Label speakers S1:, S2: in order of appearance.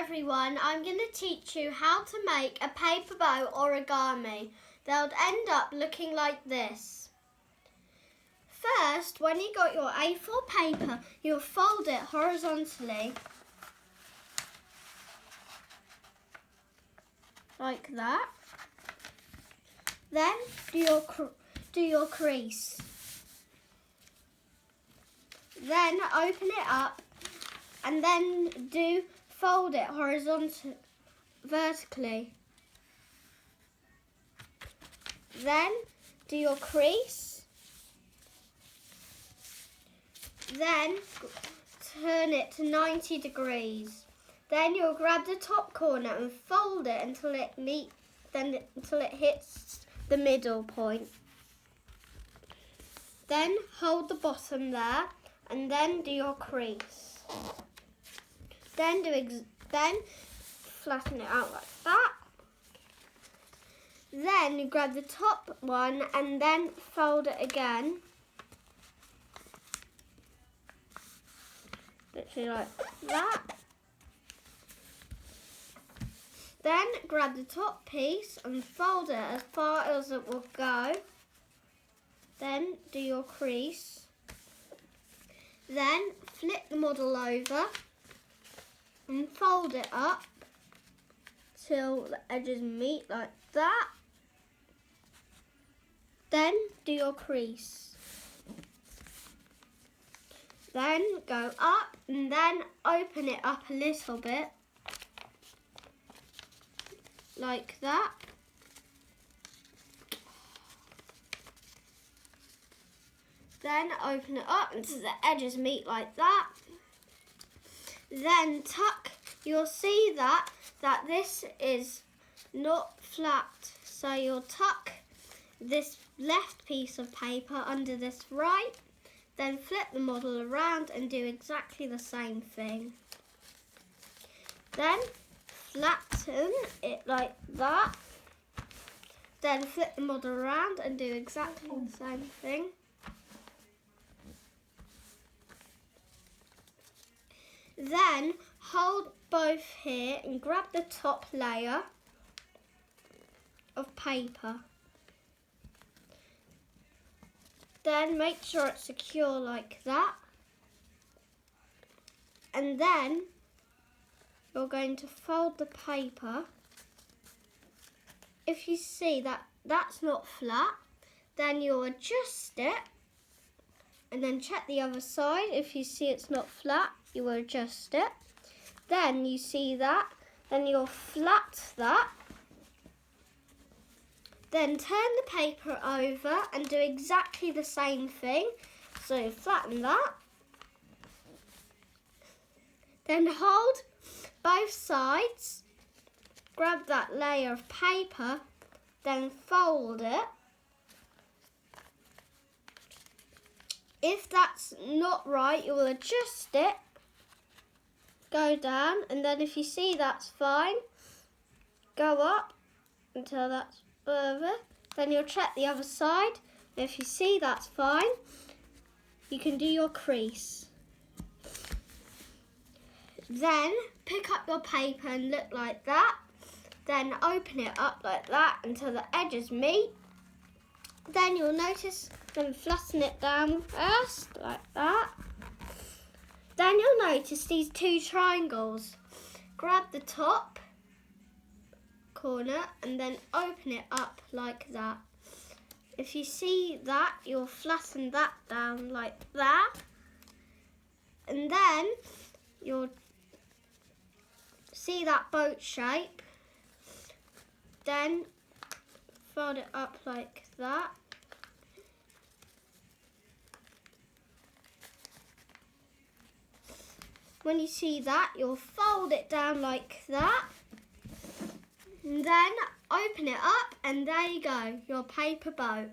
S1: everyone, I'm going to teach you how to make a paper bow origami. They'll end up looking like this. First, when you got your A4 paper, you'll fold it horizontally, like that. Then do your crease. Then open it up and then fold it vertically. Then do your crease. Then turn it to 90 degrees. Then you'll grab the top corner and fold it until it hits the middle point. Then hold the bottom there and then do your crease. Then flatten it out like that. Then you grab the top one and then fold it again. Literally like that. Then grab the top piece and fold it as far as it will go. Then do your crease. Then flip the model over and fold it up till the edges meet like that. Then do your crease. Then go up and then open it up a little bit, like that. Then open it up until the edges meet like that. Then tuck, you'll see that this is not flat. So you'll tuck this left piece of paper under this right. Then flip the model around and do exactly the same thing. Then flatten it like that. Then flip the model around and do exactly the same thing. Then hold both here and grab the top layer of paper. Then make sure it's secure like that. And then you're going to fold the paper. If you see that that's not flat, then you'll adjust it and then check the other side. If you see it's not flat, you will adjust it. Then you see that, then you'll flat that. Then turn the paper over and do exactly the same thing. So flatten that. Then hold both sides, grab that layer of paper, then fold it. If that's not right, you will adjust it, go down, and then if you see that's fine, go up until that's further. Then you'll check the other side. If you see that's fine, you can do your crease. Then pick up your paper and look like that. Then open it up like that until the edges meet. Then you'll notice them flatten it down first, like that. Then you'll notice these two triangles. Grab the top corner and then open it up like that. If you see that, you'll flatten that down like that. And then you'll see that boat shape. Then fold it up like that. When you see that, you'll fold it down like that. And then open it up and there you go, your paper boat.